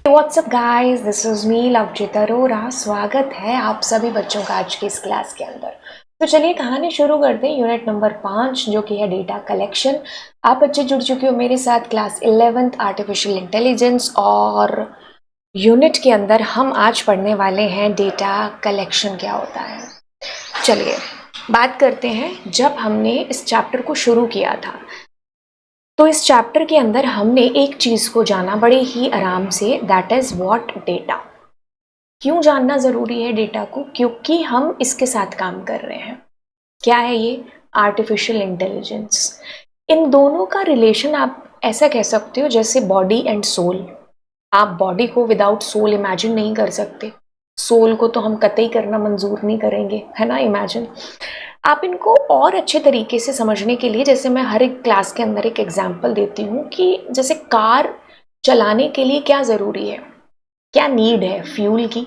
WhatsApp guys, this is me Lovejeet Arora. स्वागत है आप सभी बच्चों का आज की इस क्लास के अंदर। तो चलिए कहानी शुरू करते हैं। यूनिट नंबर 5 जो कि है डेटा कलेक्शन। आप बच्चे जुड़ चुके हो मेरे साथ क्लास 11th आर्टिफिशियल इंटेलिजेंस, और यूनिट के अंदर हम आज पढ़ने वाले हैं डेटा कलेक्शन क्या होता है। चलिए बात करते हैं, जब हमने इस चैप्टर को शुरू किया था तो इस चैप्टर के अंदर हमने एक चीज को जाना बड़े ही आराम से, दैट इज व्हाट डेटा। क्यों जानना जरूरी है डेटा को? क्योंकि हम इसके साथ काम कर रहे हैं। क्या है ये? Artificial intelligence. इन दोनों का रिलेशन आप ऐसा कह सकते हो जैसे बॉडी एंड सोल। आप बॉडी को विदाउट सोल इमेजिन नहीं कर सकते, सोल को तो हम कतई करना मंजूर नहीं करेंगे, है ना। इमेजिन आप इनको और अच्छे तरीके से समझने के लिए, जैसे मैं हर एक क्लास के अंदर एक एग्जांपल देती हूँ कि जैसे कार चलाने के लिए क्या ज़रूरी है, क्या नीड है फ्यूल की।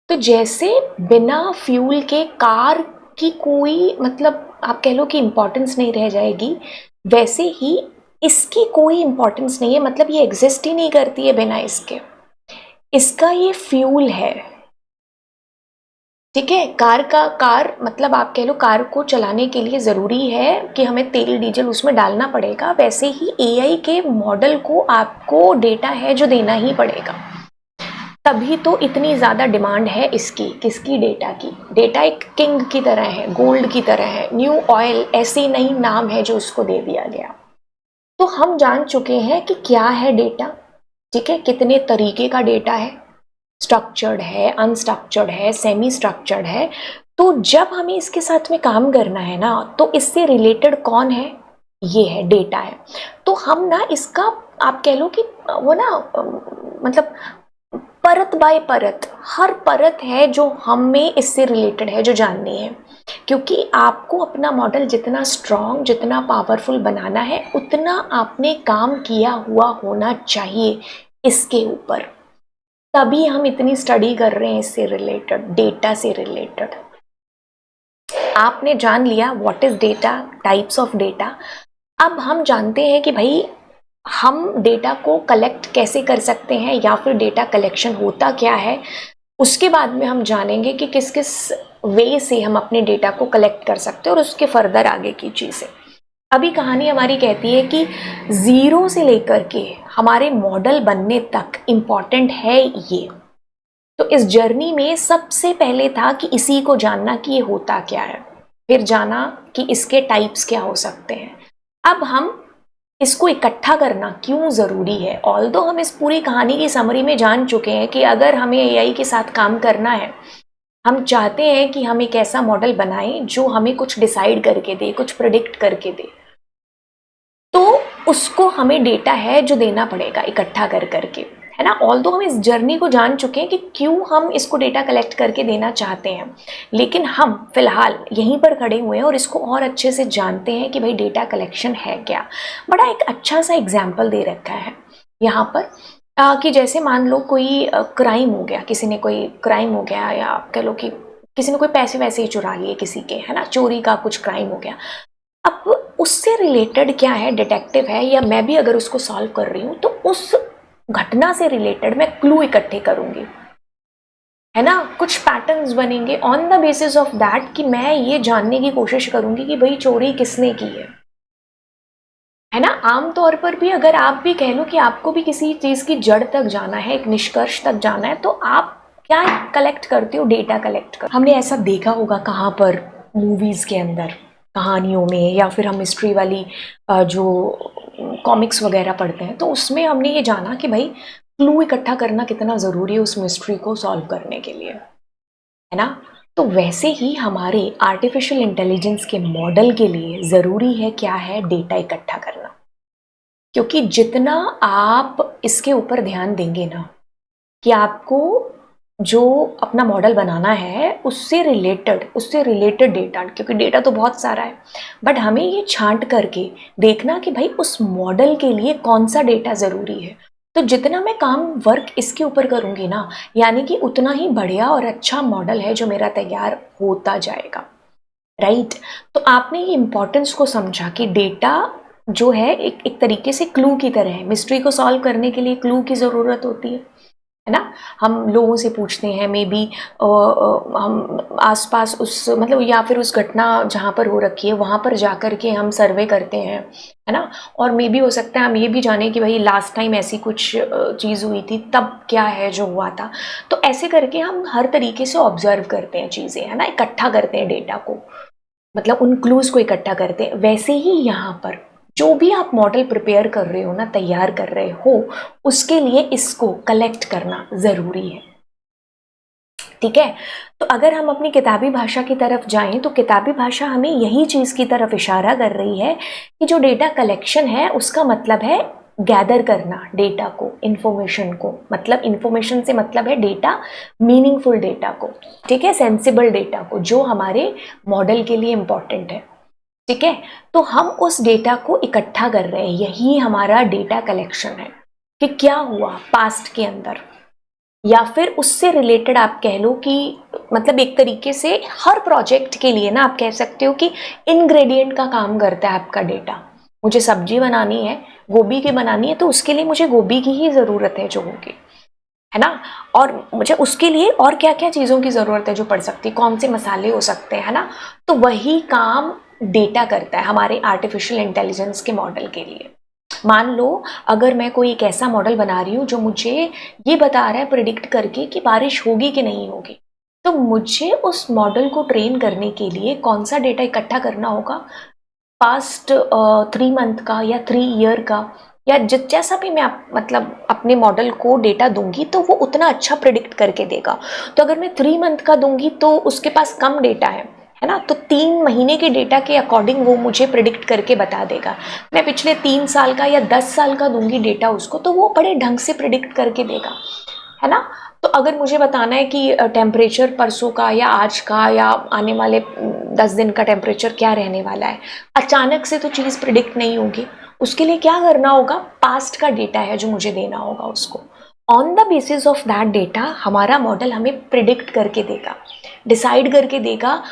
तो जैसे बिना फ्यूल के कार की कोई मतलब आप कह लो कि इम्पोर्टेंस नहीं रह जाएगी, वैसे ही इसकी कोई इम्पोर्टेंस नहीं है, मतलब ये एग्जिस्ट ही नहीं करती है बिना इसके। इसका ये फ्यूल है, ठीक है। कार मतलब आप कह लो कार को चलाने के लिए ज़रूरी है कि हमें तेल डीजल उसमें डालना पड़ेगा, वैसे ही एआई के मॉडल को आपको डेटा है जो देना ही पड़ेगा। तभी तो इतनी ज़्यादा डिमांड है इसकी, किसकी? डेटा की। डेटा एक किंग की तरह है, गोल्ड की तरह है, न्यू ऑयल ऐसे नई नाम है जो उसको दे दिया गया। तो हम जान चुके हैं कि क्या है डेटा, ठीक है। कितने तरीके का डेटा है, स्ट्रक्चर्ड है, अनस्ट्रक्चर्ड है, सेमी स्ट्रक्चर्ड है। तो जब हमें इसके साथ में काम करना है ना, तो इससे रिलेटेड कौन है? ये है, डेटा है। तो हम ना इसका आप कह लो कि वो ना मतलब परत बाय परत, हर परत है जो हमें इससे रिलेटेड है जो जाननी है। क्योंकि आपको अपना मॉडल जितना स्ट्रॉन्ग, जितना पावरफुल बनाना है, उतना आपने काम किया हुआ होना चाहिए इसके ऊपर। तभी हम इतनी स्टडी कर रहे हैं इससे रिलेटेड, डेटा से रिलेटेड। आपने जान लिया what is data, types of data. अब हम जानते हैं कि भाई हम डेटा को कलेक्ट कैसे कर सकते हैं, या फिर डेटा कलेक्शन होता क्या है। उसके बाद में हम जानेंगे कि किस किस वे से हम अपने डेटा को कलेक्ट कर सकते हैं, और उसके फर्दर आगे की चीज़ें। अभी कहानी हमारी कहती है कि ज़ीरो से लेकर के हमारे मॉडल बनने तक इम्पॉर्टेंट है ये। तो इस जर्नी में सबसे पहले था कि इसी को जानना कि ये होता क्या है, फिर जाना कि इसके टाइप्स क्या हो सकते हैं। अब हम इसको इकट्ठा करना क्यों ज़रूरी है। ऑल्दो हम इस पूरी कहानी की समरी में जान चुके हैं कि अगर हमें एआई के साथ काम करना है, हम चाहते हैं कि हम एक ऐसा मॉडल बनाएं जो हमें कुछ डिसाइड करके दे, कुछ प्रिडिक्ट करके दे, तो उसको हमें डेटा है जो देना पड़ेगा इकट्ठा कर करके, है ना। ऑल्दो हम इस जर्नी को जान चुके हैं कि क्यों हम इसको डेटा कलेक्ट करके देना चाहते हैं, लेकिन हम फिलहाल यहीं पर खड़े हुए हैं और इसको और अच्छे से जानते हैं कि भाई डेटा कलेक्शन है क्या। बड़ा एक अच्छा सा एग्जाम्पल दे रखा है यहाँ पर कि जैसे मान लो कोई क्राइम हो गया, किसी ने कोई क्राइम हो गया, या आप कह लो कि किसी ने कोई पैसे वैसे ही चुरा लिए किसी के, है ना, चोरी का कुछ क्राइम हो गया। अब उससे रिलेटेड क्या है, डिटेक्टिव है या मैं भी अगर उसको सॉल्व कर रही हूँ, तो उस घटना से रिलेटेड मैं क्लू इकट्ठे करूंगी, है ना। कुछ पैटर्न्स बनेंगे, on the basis of that कि मैं ये जानने की कोशिश करूंगी कि भाई चोरी किसने की है ना। आमतौर पर भी अगर आप भी कह लो कि आपको भी किसी चीज की जड़ तक जाना है, एक निष्कर्ष तक जाना है, तो आप क्या कलेक्ट करते हो? डेटा कलेक्ट कर। हमने ऐसा देखा होगा कहाँ पर, मूवीज के अंदर, कहानियों में, या फिर हम हिस्ट्री वाली जो कॉमिक्स वगैरह पढ़ते हैं, तो उसमें हमने ये जाना कि भाई क्लू इकट्ठा करना कितना ज़रूरी है उस मिस्ट्री को सॉल्व करने के लिए, है ना। तो वैसे ही हमारे आर्टिफिशियल इंटेलिजेंस के मॉडल के लिए ज़रूरी है क्या है? डेटा इकट्ठा करना। क्योंकि जितना आप इसके ऊपर ध्यान देंगे ना, कि आपको जो अपना मॉडल बनाना है उससे रिलेटेड डेटा, क्योंकि डेटा तो बहुत सारा है, बट हमें ये छांट करके देखना कि भाई उस मॉडल के लिए कौन सा डेटा ज़रूरी है। तो जितना मैं काम वर्क इसके ऊपर करूँगी ना, यानी कि उतना ही बढ़िया और अच्छा मॉडल है जो मेरा तैयार होता जाएगा, राइट। तो आपने ये इम्पोर्टेंस को समझा कि डेटा जो है एक तरीके से क्लू की तरह है। मिस्ट्री को सॉल्व करने के लिए क्लू की ज़रूरत होती है, है ना। हम लोगों से पूछते हैं, मे बी हम आसपास उस मतलब या फिर उस घटना जहाँ पर हो रखी है वहाँ पर जा कर के हम सर्वे करते हैं, है ना। और मे बी हो सकता है हम ये भी जाने कि भाई लास्ट टाइम ऐसी कुछ चीज़ हुई थी तब क्या है जो हुआ था। तो ऐसे करके हम हर तरीके से ऑब्जर्व करते हैं चीज़ें, है ना, इकट्ठा करते हैं डेटा को, मतलब उन क्लूज को इकट्ठा करते हैं। वैसे ही यहाँ पर जो भी आप मॉडल प्रिपेयर कर रहे हो ना, तैयार कर रहे हो, उसके लिए इसको कलेक्ट करना ज़रूरी है, ठीक है। तो अगर हम अपनी किताबी भाषा की तरफ जाएं तो किताबी भाषा हमें यही चीज़ की तरफ इशारा कर रही है कि जो डेटा कलेक्शन है उसका मतलब है गैदर करना डेटा को, इंफॉर्मेशन को, मतलब इंफॉर्मेशन से मतलब है डेटा, मीनिंगफुल डेटा को, ठीक है, सेंसिबल डेटा को, जो हमारे मॉडल के लिए इंपॉर्टेंट है, ठीक है। तो हम उस डेटा को इकट्ठा कर रहे हैं, यही हमारा डेटा कलेक्शन है कि क्या हुआ पास्ट के अंदर, या फिर उससे रिलेटेड आप कह लो कि मतलब एक तरीके से हर प्रोजेक्ट के लिए ना आप कह सकते हो कि इंग्रेडिएंट का काम करता है आपका डेटा। मुझे सब्जी बनानी है, गोभी की बनानी है, तो उसके लिए मुझे गोभी की ही ज़रूरत है जो होगी, है ना। और मुझे उसके लिए और क्या क्या चीज़ों की ज़रूरत है जो पड़ सकती है, कौन से मसाले हो सकते हैं, है ना। तो वही काम डेटा करता है हमारे आर्टिफिशियल इंटेलिजेंस के मॉडल के लिए। मान लो अगर मैं कोई एक ऐसा मॉडल बना रही हूँ जो मुझे ये बता रहा है प्रिडिक्ट करके कि बारिश होगी कि नहीं होगी, तो मुझे उस मॉडल को ट्रेन करने के लिए कौन सा डेटा इकट्ठा करना होगा, पास्ट 3 मंथ का या 3 ईयर का, या जैसा भी मैं मतलब अपने मॉडल को डेटा दूंगी तो वो उतना अच्छा प्रिडिक्ट करके देगा। तो अगर मैं 3 मंथ का दूंगी तो उसके पास कम डेटा है ना, तो 3 महीने के डेटा के अकॉर्डिंग वो मुझे प्रिडिक्ट करके बता देगा। मैं पिछले 3 साल का या 10 साल का दूंगी डेटा उसको, तो वो बड़े ढंग से प्रिडिक्ट करके देगा, है ना। तो अगर मुझे बताना है कि टेम्परेचर परसों का या आज का या आने वाले 10 दिन का टेम्परेचर क्या रहने वाला है, अचानक से तो चीज़ प्रिडिक्ट नहीं होगी। उसके लिए क्या करना होगा, पास्ट का डेटा है जो मुझे देना होगा उसको। On the basis of that data हमारा मॉडल हमें प्रिडिक्ट करके देगा, डिसाइड करके देगा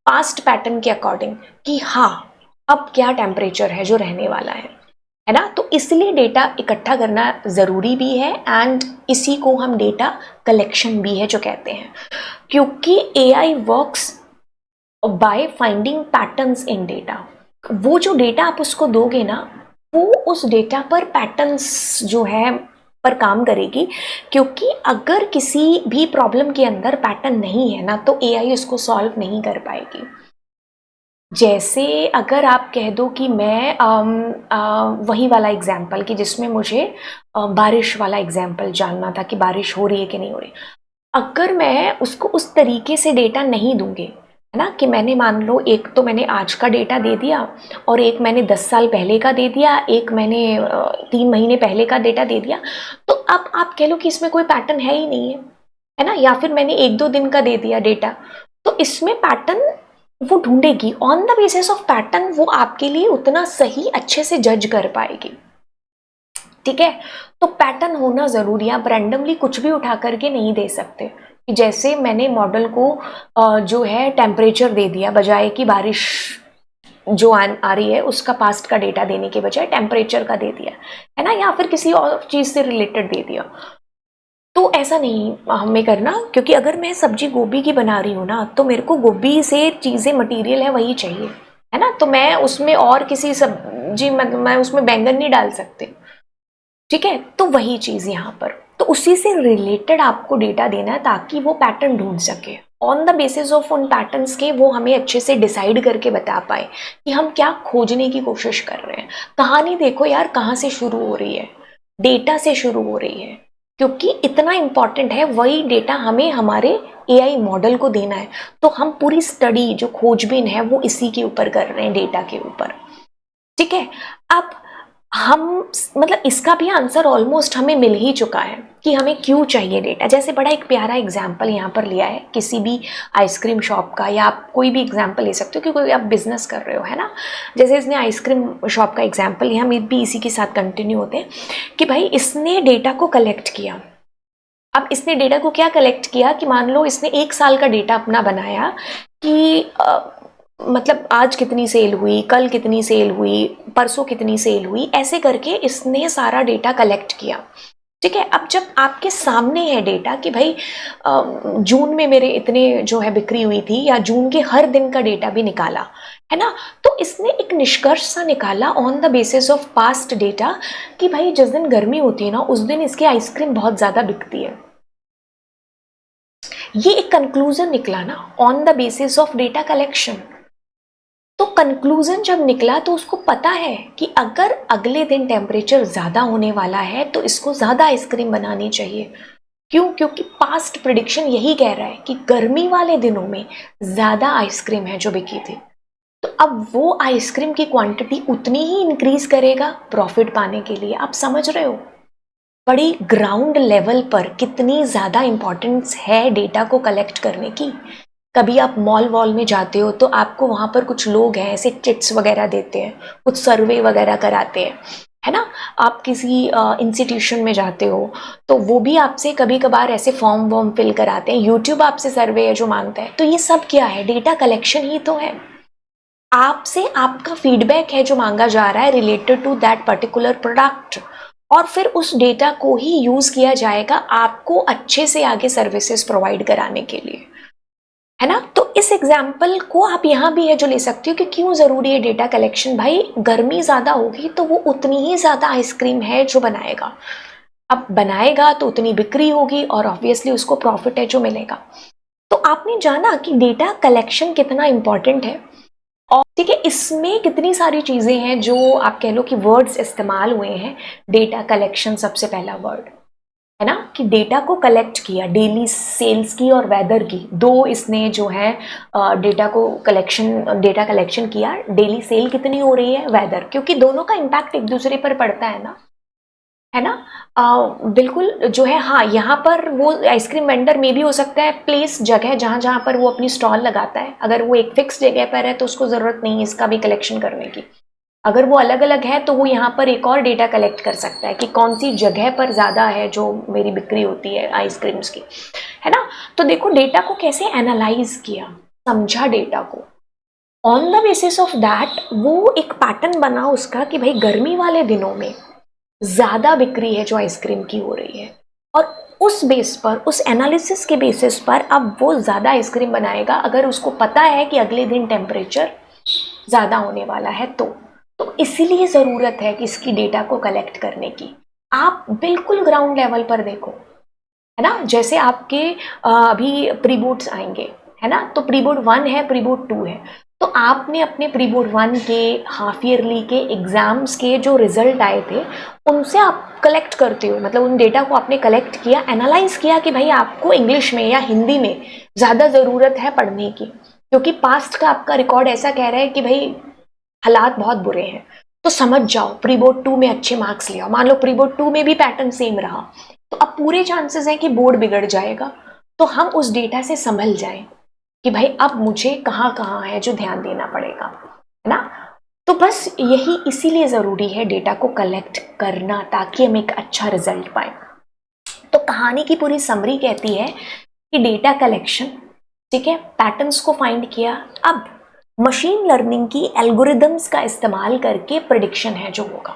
पास्ट पैटर्न के अकॉर्डिंग कि हाँ अब क्या टेम्परेचर है जो रहने वाला है ना। तो इसलिए डेटा इकट्ठा करना ज़रूरी भी है, एंड इसी को हम डेटा कलेक्शन भी है जो कहते हैं, क्योंकि AI works by finding patterns in data. वो जो डेटा आप उसको दोगे ना, वो उस डेटा पर पैटर्न्स जो है पर काम करेगी, क्योंकि अगर किसी भी प्रॉब्लम के अंदर पैटर्न नहीं है ना तो एआई उसको सॉल्व नहीं कर पाएगी। जैसे अगर आप कह दो कि मैं वही वाला एग्जाम्पल कि जिसमें मुझे बारिश वाला एग्जाम्पल जानना था कि बारिश हो रही है कि नहीं हो रही, अगर मैं उसको उस तरीके से डेटा नहीं दूंगी, है ना, कि मैंने मान लो एक तो मैंने आज का डेटा दे दिया और एक मैंने 10 साल पहले का दे दिया, एक मैंने 3 महीने पहले का डेटा दे दिया, तो अब आप कह लो कि इसमें कोई पैटर्न है ही नहीं है ना। या फिर मैंने 1-2 दिन का दे दिया डेटा, तो इसमें पैटर्न वो ढूंढेगी, on the basis of pattern वो आपके लिए उतना सही अच्छे से जज कर पाएगी, ठीक है। तो पैटर्न होना जरूरी है, आप रैंडमली कुछ भी उठा करके नहीं दे सकते। कि जैसे मैंने मॉडल को जो है टेम्परेचर दे दिया, बजाय कि बारिश जो आ रही है उसका पास्ट का डेटा देने के बजाय टेम्परेचर का दे दिया, है ना, या फिर किसी और चीज से रिलेटेड दे दिया, तो ऐसा नहीं हमें करना। क्योंकि अगर मैं सब्जी गोभी की बना रही हूँ ना, तो मेरे को गोभी से चीज़ें मटेरियल है वही चाहिए, है ना। तो मैं उसमें और किसी सब्जी मैं उसमें बैंगन नहीं डाल सकती, ठीक है। तो वही चीज़ यहाँ पर, तो उसी से रिलेटेड आपको डेटा देना है ताकि वो पैटर्न ढूंढ सके। ऑन द बेसिस ऑफ उन पैटर्न्स के वो हमें अच्छे से डिसाइड करके बता पाए कि हम क्या खोजने की कोशिश कर रहे हैं। कहानी देखो यार कहाँ से शुरू हो रही है, डेटा से शुरू हो रही है, क्योंकि इतना इंपॉर्टेंट है वही डेटा हमें हमारे एआई मॉडल को देना है। तो हम पूरी स्टडी जो खोजबीन है वो इसी के ऊपर कर रहे हैं, डेटा के ऊपर, ठीक है। अब हम मतलब इसका भी आंसर ऑलमोस्ट हमें मिल ही चुका है कि हमें क्यों चाहिए डेटा। जैसे बड़ा एक प्यारा एग्जाम्पल यहाँ पर लिया है किसी भी आइसक्रीम शॉप का, या आप कोई भी एग्जाम्पल ले सकते हो कि कोई आप बिजनेस कर रहे हो, है ना। जैसे इसने आइसक्रीम शॉप का एग्जाम्पल लिया, हम भी इसी के साथ कंटिन्यू होते हैं कि भाई इसने डेटा को कलेक्ट किया। अब इसने डेटा को क्या कलेक्ट किया कि मान लो इसने 1 साल का डेटा अपना बनाया कि मतलब आज कितनी सेल हुई, कल कितनी सेल हुई, परसों कितनी सेल हुई, ऐसे करके इसने सारा डेटा कलेक्ट किया। ठीक है। अब जब आपके सामने है डेटा कि भाई जून में मेरे इतने जो है बिक्री हुई थी, या जून के हर दिन का डेटा भी निकाला है ना, तो इसने एक निष्कर्ष सा निकाला on the basis of past data कि भाई जिस दिन गर्मी होती है ना उस दिन इसकी आइसक्रीम बहुत ज्यादा बिकती है। ये एक कंक्लूजन निकला ना on the basis of data collection. तो कंक्लूजन जब निकला तो उसको पता है कि अगर अगले दिन टेम्परेचर ज्यादा होने वाला है तो इसको ज्यादा आइसक्रीम बनानी चाहिए। क्यों? क्योंकि पास्ट प्रिडिक्शन यही कह रहा है कि गर्मी वाले दिनों में ज्यादा आइसक्रीम है जो बिकी थी। तो अब वो आइसक्रीम की क्वांटिटी उतनी ही इंक्रीज करेगा प्रॉफिट पाने के लिए। आप समझ रहे हो बड़ी ग्राउंड लेवल पर कितनी ज्यादा इंपॉर्टेंस है डेटा को कलेक्ट करने की। कभी आप मॉल वॉल में जाते हो तो आपको वहां पर कुछ लोग हैं ऐसे चिट्स वगैरह देते हैं, कुछ सर्वे वगैरह कराते हैं, है ना। आप किसी इंस्टीट्यूशन में जाते हो तो वो भी आपसे कभी कभार ऐसे फॉर्म वॉर्म फिल कराते हैं। यूट्यूब आपसे सर्वे है जो मांगता है। तो ये सब क्या है? डेटा कलेक्शन ही तो है। आपसे आपका फीडबैक है जो मांगा जा रहा है related to that particular product, और फिर उस डेटा को ही यूज किया जाएगा आपको अच्छे से आगे सर्विसेज प्रोवाइड कराने के लिए, है ना। तो इस एग्जाम्पल को आप यहाँ भी है जो ले सकते हो कि क्यों जरूरी है डेटा कलेक्शन। भाई गर्मी ज्यादा होगी तो वो उतनी ही ज्यादा आइसक्रीम है जो बनाएगा। अब बनाएगा तो उतनी बिक्री होगी और ऑब्वियसली उसको प्रॉफिट है जो मिलेगा। तो आपने जाना कि डेटा कलेक्शन कितना इंपॉर्टेंट है। और ठीक है, इसमें कितनी सारी चीजें हैं जो आप कह लो कि वर्ड्स इस्तेमाल हुए हैं। डेटा कलेक्शन सबसे पहला वर्ड है ना, कि डेटा को कलेक्ट किया, डेली सेल्स की और वेदर की, दो इसने जो है डेटा कलेक्शन किया। डेली सेल कितनी हो रही है, वेदर, क्योंकि दोनों का इम्पैक्ट एक दूसरे पर पड़ता है ना। बिल्कुल जो है। हाँ, यहाँ पर वो आइसक्रीम वेंडर में भी हो सकता है प्लेस जगह जहाँ जहाँ पर वो अपनी स्टॉल लगाता है। अगर वो एक फिक्स जगह पर है तो उसको जरूरत नहीं है इसका भी कलेक्शन करने की। अगर वो अलग अलग है तो वो यहाँ पर एक और डेटा कलेक्ट कर सकता है कि कौन सी जगह पर ज़्यादा है जो मेरी बिक्री होती है आइसक्रीम्स की, है ना। तो देखो डेटा को कैसे एनालाइज किया, समझा डेटा को। On the basis of that वो एक पैटर्न बना उसका कि भाई गर्मी वाले दिनों में ज़्यादा बिक्री है जो आइसक्रीम की हो रही है, और उस बेस पर, उस एनालिसिस के बेसिस पर अब वो ज़्यादा आइसक्रीम बनाएगा अगर उसको पता है कि अगले दिन टेम्परेचर ज़्यादा होने वाला है। तो इसीलिए ज़रूरत है कि इसकी डेटा को कलेक्ट करने की। आप बिल्कुल ग्राउंड लेवल पर देखो, है ना। जैसे आपके अभी प्री बोर्ड्स आएंगे, है ना, तो प्री बोर्ड 1 है, प्री बोर्ड 2 है। तो आपने अपने प्री बोर्ड 1 के हाफ ईयरली के एग्जाम्स के जो रिजल्ट आए थे उनसे आप कलेक्ट करते हो, मतलब उन डेटा को आपने कलेक्ट किया, एनालाइज किया कि भाई आपको इंग्लिश में या हिंदी में ज़्यादा ज़रूरत है पढ़ने की, क्योंकि पास्ट का आपका रिकॉर्ड ऐसा कह रहा है कि भाई हालात बहुत बुरे हैं। तो समझ जाओ प्री बोर्ड 2 में अच्छे मार्क्स ले आओ। मान लो प्री बोर्ड 2 में भी पैटर्न सेम रहा तो अब पूरे चांसेस हैं कि बोर्ड बिगड़ जाएगा। तो हम उस डेटा से संभल जाएं कि भाई अब मुझे कहाँ कहाँ है जो ध्यान देना पड़ेगा, है ना। तो बस यही इसीलिए ज़रूरी है डेटा को कलेक्ट करना, ताकि हम एक अच्छा रिजल्ट पाए। तो कहानी की पूरी समरी कहती है कि डेटा कलेक्शन, ठीक है, पैटर्न्स को फाइंड किया, अब मशीन लर्निंग की एल्गोरिदम्स का इस्तेमाल करके प्रिडिक्शन है जो होगा।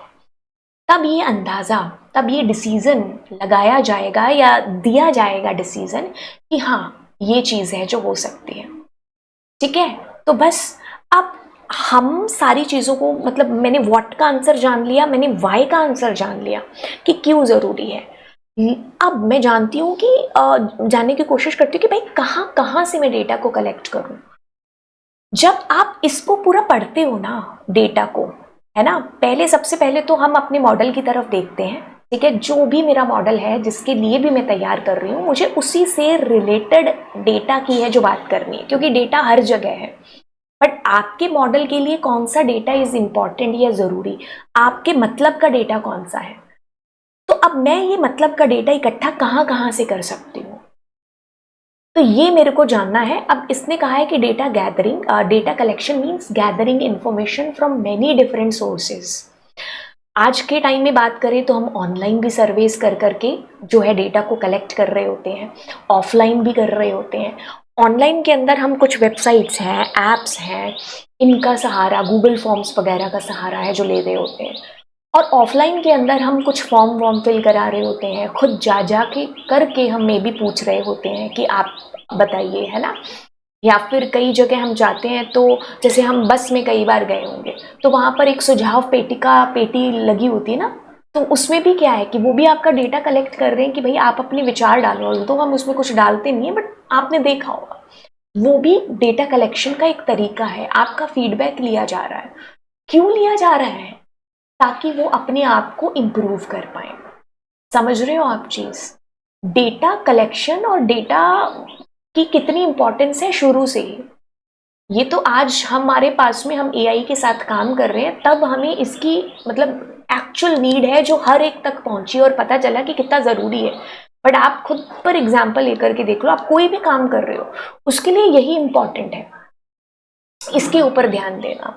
तब ये अंदाज़ा, तब ये डिसीजन लगाया जाएगा या दिया जाएगा डिसीजन कि हाँ ये चीज़ है जो हो सकती है। ठीक है। तो बस अब हम सारी चीज़ों को, मतलब मैंने व्हाट का आंसर जान लिया, मैंने वाई का आंसर जान लिया कि क्यों ज़रूरी है। अब मैं जानती हूँ कि जानने की कोशिश करती हूँ कि भाई कहाँ कहाँ से मैं डेटा को कलेक्ट करूँ। जब आप इसको पूरा पढ़ते हो ना डेटा को, है ना, पहले सबसे पहले तो हम अपने मॉडल की तरफ देखते हैं। ठीक है, जो भी मेरा मॉडल है जिसके लिए भी मैं तैयार कर रही हूँ, मुझे उसी से रिलेटेड डेटा की है जो बात करनी है, क्योंकि डेटा हर जगह है। बट आपके मॉडल के लिए कौन सा डेटा इज इंपॉर्टेंट या जरूरी, आपके मतलब का डेटा कौन सा है। तो अब मैं ये मतलब का डेटा इकट्ठा कहाँ कहाँ से कर सकती हूँ, तो ये मेरे को जानना है। अब इसने कहा है कि data gathering, data collection means gathering information from many different sources. आज के टाइम में बात करें तो हम ऑनलाइन भी सर्वेस कर करके जो है डेटा को कलेक्ट कर रहे होते हैं, ऑफलाइन भी कर रहे होते हैं। ऑनलाइन के अंदर हम कुछ वेबसाइट्स हैं, एप्स हैं, इनका सहारा, गूगल फॉर्म्स वगैरह का सहारा है जो ले रहे होते हैं। और ऑफलाइन के अंदर हम कुछ फॉर्म वॉर्म फिल करा रहे होते हैं, खुद जा के करके हम मे भी पूछ रहे होते हैं कि आप बताइए, है ना। या फिर कई जगह हम जाते हैं तो जैसे हम बस में कई बार गए होंगे तो वहाँ पर एक सुझाव पेटी लगी होती है ना, तो उसमें भी क्या है कि वो भी आपका डेटा कलेक्ट कर रहे हैं कि भाई आप अपने विचार डालो। तो हम उसमें कुछ डालते नहीं है, बट आपने देखा होगा वो भी डेटा कलेक्शन का एक तरीका है, आपका फीडबैक लिया जा रहा है। क्यों लिया जा रहा है? ताकि वो अपने आप को इम्प्रूव कर पाए। समझ रहे हो आप चीज? डेटा कलेक्शन और डेटा की कितनी इंपॉर्टेंस है शुरू से ही। ये तो आज हमारे पास में हम एआई के साथ काम कर रहे हैं, तब हमें इसकी मतलब एक्चुअल नीड है जो हर एक तक पहुंची और पता चला कि कितना जरूरी है। बट आप खुद पर एग्जाम्पल लेकर के देख लो, आप कोई भी काम कर रहे हो उसके लिए यही इंपॉर्टेंट है, इसके ऊपर ध्यान देना,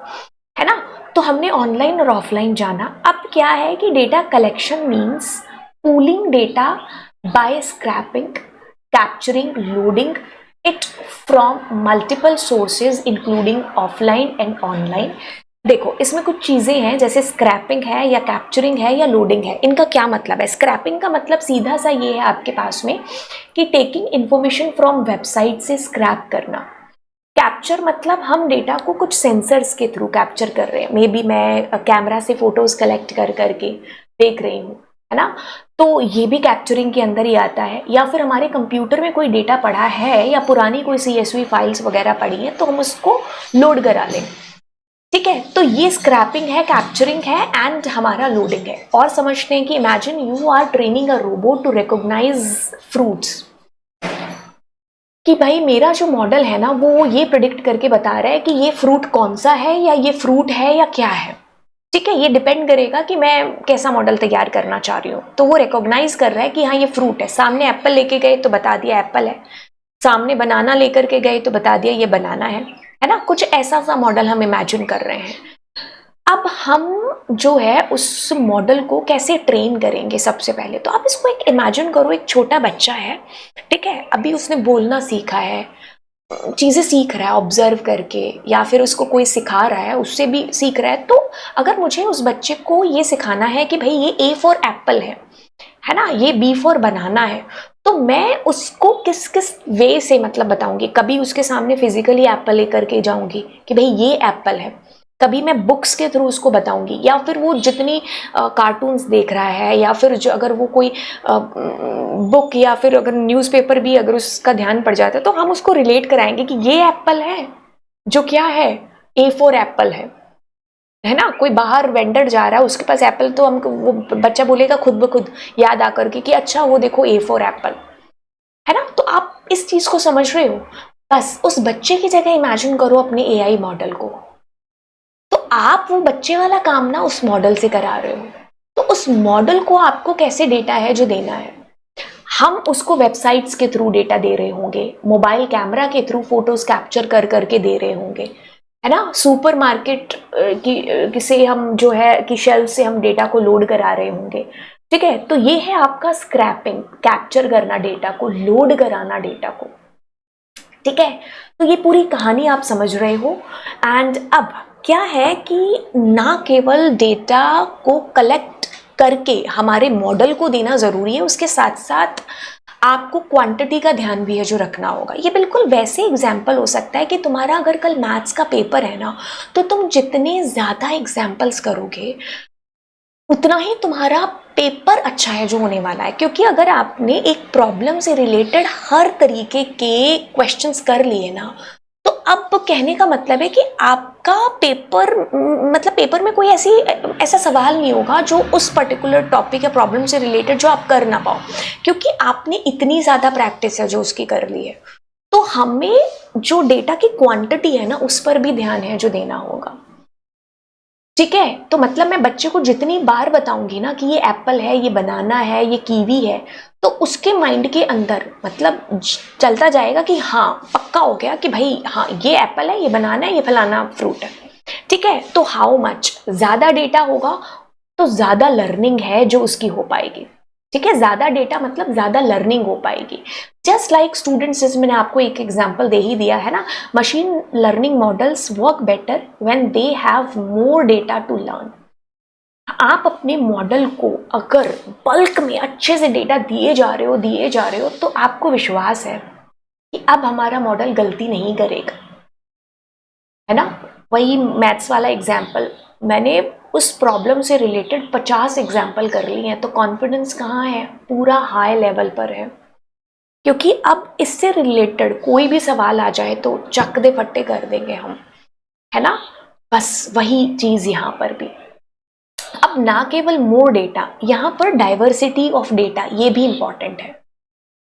है ना। तो हमने ऑनलाइन और ऑफलाइन जाना। अब क्या है कि data collection means pooling data by scraping, capturing, loading it from multiple sources including offline and online. देखो इसमें कुछ चीजें हैं, जैसे स्क्रैपिंग है या कैप्चरिंग है या लोडिंग है। इनका क्या मतलब है? स्क्रैपिंग का मतलब सीधा सा ये है आपके पास में कि टेकिंग इंफॉर्मेशन फ्रॉम वेबसाइट से स्क्रैप करना। कैप्चर मतलब हम डेटा को कुछ सेंसर्स के थ्रू कैप्चर कर रहे हैं, मे बी मैं कैमरा से फोटोज कलेक्ट कर करके देख रही हूँ, है ना, तो ये भी कैप्चरिंग के अंदर ही आता है। या फिर हमारे कंप्यूटर में कोई डेटा पड़ा है या पुरानी कोई CSV फाइल्स वगैरह पड़ी है तो हम उसको लोड करा लें, ठीक है। तो ये स्क्रैपिंग है, कैप्चरिंग है एंड हमारा लोडिंग है। और समझते हैं कि imagine you are training a robot to recognise fruits, कि भाई मेरा जो मॉडल है ना वो ये प्रिडिक्ट करके बता रहा है कि ये फ्रूट कौन सा है या ये फ्रूट है या क्या है, ठीक है। ये डिपेंड करेगा कि मैं कैसा मॉडल तैयार करना चाह रही हूँ। तो वो रिकॉग्नाइज कर रहा है कि हाँ ये फ्रूट है। सामने एप्पल लेके गए तो बता दिया एप्पल है, सामने बनाना लेकर के गए तो बता दिया ये बनाना है ना। कुछ ऐसा सा मॉडल हम इमेजिन कर रहे हैं। अब हम जो है उस मॉडल को कैसे ट्रेन करेंगे? सबसे पहले तो आप इसको एक इमेजिन करो, एक छोटा बच्चा है, ठीक है, अभी उसने बोलना सीखा है, चीजें सीख रहा है ऑब्जर्व करके, या फिर उसको कोई सिखा रहा है उससे भी सीख रहा है। तो अगर मुझे उस बच्चे को ये सिखाना है कि भाई ये A फॉर एप्पल है ना, ये B फॉर बनाना है, तो मैं उसको किस किस वे से मतलब बताऊंगी। कभी उसके सामने फिजिकली एप्पल लेकर के जाऊंगी कि भाई ये एप्पल है, कभी मैं बुक्स के थ्रू उसको बताऊंगी, या फिर वो जितनी कार्टून्स देख रहा है, या फिर जो अगर वो कोई बुक या फिर अगर न्यूज़पेपर भी अगर उसका ध्यान पड़ जाता है तो हम उसको रिलेट कराएंगे कि ये एप्पल है जो क्या है, A फॉर एप्पल है ना। कोई बाहर वेंडर जा रहा है उसके पास एप्पल, तो हमको वो बच्चा बोलेगा खुद ब खुद याद आकर के कि अच्छा वो देखो A फॉर एप्पल, है ना। तो आप इस चीज को समझ रहे हो? बस उस बच्चे की जगह इमेजिन करो अपने AI मॉडल को, तो आप वो बच्चे वाला काम ना उस मॉडल से करा रहे हो। तो उस मॉडल को आपको कैसे डेटा है जो देना है, हम उसको वेबसाइट्स के थ्रू डेटा दे रहे होंगे, मोबाइल कैमरा के थ्रू फोटोज कैप्चर कर करके दे रहे होंगे, है ना। सुपर मार्केट की से हम जो है कि शेल्फ से हम डेटा को लोड करा रहे होंगे, ठीक है। तो ये है आपका स्क्रैपिंग, कैप्चर करना डेटा को, लोड कराना डेटा को, ठीक है। तो ये पूरी कहानी आप समझ रहे हो। एंड अब क्या है कि ना केवल डेटा को कलेक्ट करके हमारे मॉडल को देना जरूरी है, उसके साथ साथ आपको क्वांटिटी का ध्यान भी है जो रखना होगा। ये बिल्कुल वैसे एग्जाम्पल हो सकता है कि तुम्हारा अगर कल मैथ्स का पेपर है ना, तो तुम जितने ज्यादा एग्जाम्पल्स करोगे उतना ही तुम्हारा पेपर अच्छा है जो होने वाला है। क्योंकि अगर आपने एक प्रॉब्लम से रिलेटेड हर तरीके के क्वेश्चंस कर लिए ना, तो अब कहने का मतलब है कि आपका पेपर मतलब पेपर में कोई ऐसा सवाल नहीं होगा जो उस पर्टिकुलर टॉपिक या प्रॉब्लम से रिलेटेड जो आप कर ना पाओ, क्योंकि आपने इतनी ज्यादा प्रैक्टिस है जो उसकी कर ली है। तो हमें जो डेटा की क्वांटिटी है ना उस पर भी ध्यान है जो देना होगा, ठीक है। तो मतलब मैं बच्चे को जितनी बार बताऊंगी ना कि ये एप्पल है, ये बनाना है, ये कीवी है, तो उसके माइंड के अंदर मतलब चलता जाएगा कि हाँ पक्का हो गया कि भाई हाँ ये एप्पल है, ये बनाना है, ये फलाना फ्रूट है, ठीक है। तो हाउ मच, ज्यादा डेटा होगा तो ज्यादा लर्निंग है जो उसकी हो पाएगी, ठीक है। ज्यादा डेटा मतलब ज्यादा लर्निंग हो पाएगी। जस्ट लाइक स्टूडेंट्स, जैसे मैंने आपको एक एग्जांपल दे ही दिया है ना, machine learning models work better when they have more data to learn. आप अपने मॉडल को अगर बल्क में अच्छे से डेटा दिए जा रहे हो तो आपको विश्वास है कि अब हमारा मॉडल गलती नहीं करेगा, है ना। वही मैथ्स वाला एग्जाम्पल, मैंने उस प्रॉब्लम से रिलेटेड 50 एग्जाम्पल कर लिए हैं, तो कॉन्फिडेंस कहाँ है, पूरा हाई लेवल पर है, क्योंकि अब इससे रिलेटेड कोई भी सवाल आ जाए तो चक दे फट्टे कर देंगे हम, है ना। बस वही चीज यहाँ पर भी। अब ना केवल मोर डेटा, यहाँ पर डाइवर्सिटी ऑफ डेटा ये भी इंपॉर्टेंट है,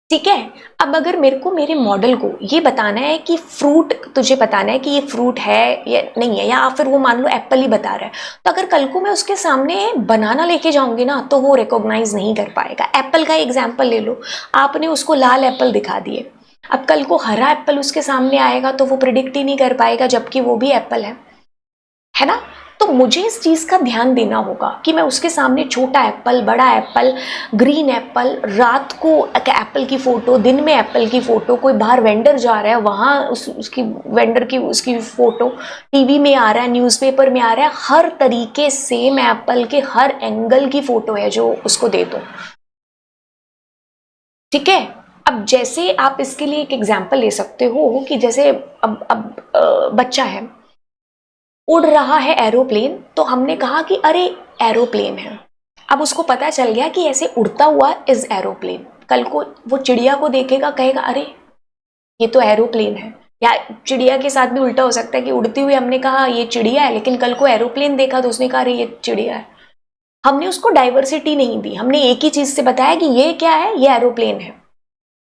ठीक है। अब अगर मेरे को मेरे मॉडल को ये बताना है कि फ्रूट, तुझे बताना है कि ये फ्रूट है या नहीं है, या फिर वो मान लो एप्पल ही बता रहा है, तो अगर कल को मैं उसके सामने बनाना लेके जाऊंगी ना तो वो रिकॉग्नाइज नहीं कर पाएगा। एप्पल का एग्जाम्पल ले लो, आपने उसको लाल एप्पल दिखा दिए, अब कल को हरा एप्पल उसके सामने आएगा तो वो प्रिडिक्ट ही नहीं कर पाएगा, जबकि वो भी एप्पल है ना। तो मुझे इस चीज का ध्यान देना होगा कि मैं उसके सामने छोटा एप्पल, बड़ा एप्पल, ग्रीन एप्पल, रात को एप्पल की फोटो, दिन में एप्पल की फोटो, कोई बाहर वेंडर जा रहा है वहां उसकी वेंडर की उसकी फोटो, टीवी में आ रहा है, न्यूज़पेपर में आ रहा है, हर तरीके से मैं एप्पल के हर एंगल की फोटो है जो उसको दे दूं, ठीक है। अब जैसे आप इसके लिए एक एग्जाम्पल ले सकते हो कि जैसे अब बच्चा है, उड़ रहा है एरोप्लेन, तो हमने कहा कि अरे एरोप्लेन है, अब उसको पता चल गया कि ऐसे उड़ता हुआ इज एरोप्लेन। कल को वो चिड़िया को देखेगा, कहेगा अरे ये तो एरोप्लेन है। या चिड़िया के साथ भी उल्टा हो सकता है कि उड़ती हुई हमने कहा ये चिड़िया है, लेकिन कल को एरोप्लेन देखा तो उसने कहा अरे ये चिड़िया है। हमने उसको डाइवर्सिटी नहीं दी, हमने एक ही चीज से बताया कि ये क्या है, ये एरोप्लेन है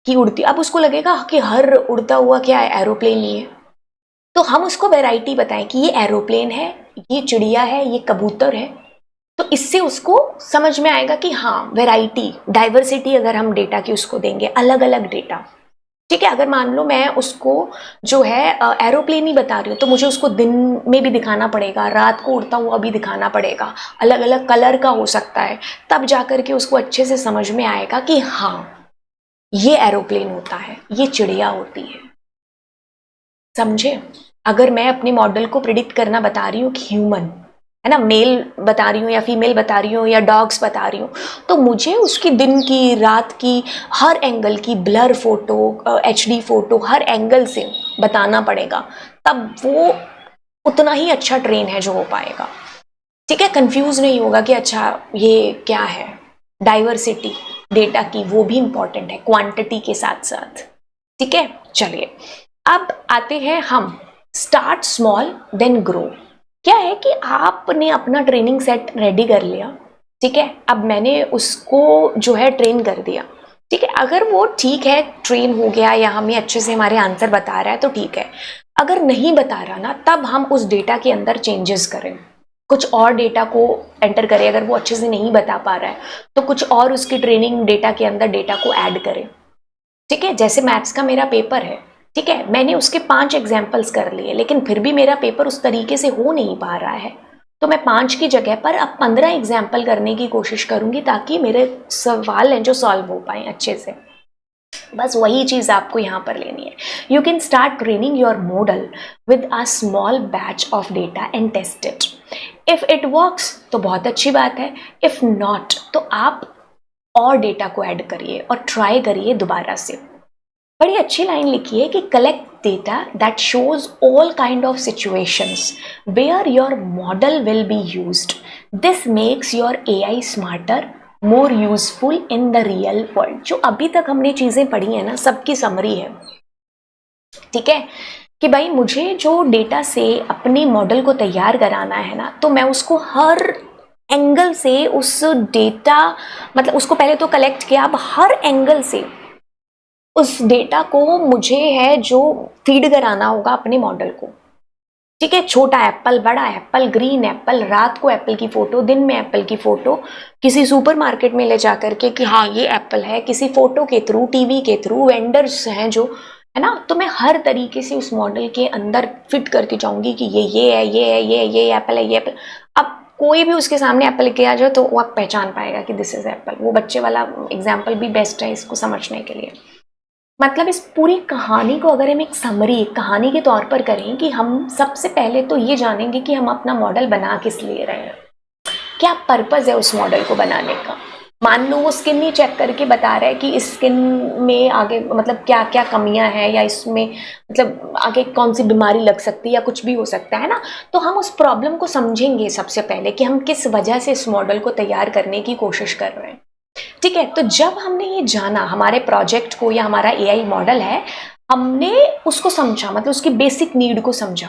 कि उड़ती, अब उसको लगेगा कि हर उड़ता हुआ क्या है, एरोप्लेन ही है। तो हम उसको वैरायटी बताएं कि ये एरोप्लेन है, ये चिड़िया है, ये कबूतर है, तो इससे उसको समझ में आएगा कि हाँ वैरायटी, डाइवर्सिटी अगर हम डेटा की उसको देंगे, अलग अलग डेटा, ठीक है। अगर मान लो मैं उसको जो है एरोप्लेन ही बता रही हूँ, तो मुझे उसको दिन में भी दिखाना पड़ेगा, रात को उड़ता हुआ भी दिखाना पड़ेगा, अलग अलग कलर का हो सकता है, तब जाकर के उसको अच्छे से समझ में आएगा कि हाँ ये एरोप्लेन होता है, ये चिड़िया होती है, समझे। अगर मैं अपने मॉडल को प्रिडिक्ट करना बता रही हूँ कि ह्यूमन है ना, मेल बता रही हूँ या फीमेल बता रही हूँ या डॉग्स बता रही हूँ, तो मुझे उसकी दिन की, रात की, हर एंगल की ब्लर फोटो, एचडी फोटो, हर एंगल से बताना पड़ेगा, तब वो उतना ही अच्छा ट्रेन है जो हो पाएगा, ठीक है। कंफ्यूज नहीं होगा कि अच्छा ये क्या है। डाइवर्सिटी डेटा की वो भी इंपॉर्टेंट है क्वांटिटी के साथ साथ, ठीक है। चलिए अब आते हैं हम स्टार्ट स्मॉल देन ग्रो। क्या है कि आपने अपना ट्रेनिंग सेट रेडी कर लिया, ठीक है, अब मैंने उसको जो है ट्रेन कर दिया, ठीक है। अगर वो ठीक है, ट्रेन हो गया या हमें अच्छे से हमारे आंसर बता रहा है तो ठीक है। अगर नहीं बता रहा ना, तब हम उस डेटा के अंदर चेंजेस करें, कुछ और डेटा को एंटर करें। अगर वो अच्छे से नहीं बता पा रहा है तो कुछ और उसकी ट्रेनिंग डेटा के अंदर डेटा को ऐड करें, ठीक है। जैसे मैथ्स का मेरा पेपर है, ठीक है, मैंने उसके 5 एग्जाम्पल्स कर लिए, लेकिन फिर भी मेरा पेपर उस तरीके से हो नहीं पा रहा है, तो मैं 5 की जगह पर अब 15 एग्जाम्पल करने की कोशिश करूंगी, ताकि मेरे सवाल हैं जो सॉल्व हो पाए अच्छे से। बस वही चीज आपको यहाँ पर लेनी है। You can start training your model with a small batch of data and test it. If it works तो बहुत अच्छी बात है, इफ नॉट तो आप और डेटा को ऐड करिए और ट्राई करिए दोबारा से। बड़ी अच्छी लाइन लिखी है कि collect data that shows all kind of situations where your model will be used. This makes your AI smarter, more useful in the real world. जो अभी तक हमने चीजें पढ़ी है ना, सबकी समरी है, ठीक है, कि भाई मुझे जो डेटा से अपने मॉडल को तैयार कराना है ना, तो मैं उसको हर एंगल से उस डेटा, मतलब उसको पहले तो कलेक्ट किया, अब हर एंगल से उस डेटा को मुझे है जो फीड कराना होगा अपने मॉडल को, ठीक है। छोटा एप्पल, बड़ा एप्पल, ग्रीन एप्पल, रात को एप्पल की फोटो, दिन में एप्पल की फोटो, किसी सुपरमार्केट में ले जाकर के कि हाँ ये एप्पल है, किसी फोटो के थ्रू, टीवी के थ्रू, वेंडर्स हैं जो, है ना, तो मैं हर तरीके से उस मॉडल के अंदर फिट करके जाऊंगी कि ये है, ये है, ये एप्पल है, ये एप्पल। अब कोई भी उसके सामने एप्पल के आ जाए तो वो आप पहचान पाएगा कि दिस इज एप्पल। वो बच्चे वाला एग्जाम्पल भी बेस्ट है इसको समझने के लिए। मतलब इस पूरी कहानी को अगर हम एक समरी, एक कहानी के तौर पर करें, कि हम सबसे पहले तो ये जानेंगे कि हम अपना मॉडल बना किस लिए रहे हैं, क्या पर्पज़ है उस मॉडल को बनाने का। मान लो वो स्किन ही चेक करके बता रहा है कि इस स्किन में आगे मतलब क्या क्या कमियां हैं, या इसमें मतलब आगे कौन सी बीमारी लग सकती है, या कुछ भी हो सकता है ना। तो हम उस प्रॉब्लम को समझेंगे सबसे पहले कि हम किस वजह से इस मॉडल को तैयार करने की कोशिश कर रहे हैं। ठीक है, तो जब हमने ये जाना हमारे प्रोजेक्ट को या हमारा एआई मॉडल है, हमने उसको समझा, मतलब उसकी बेसिक नीड को समझा।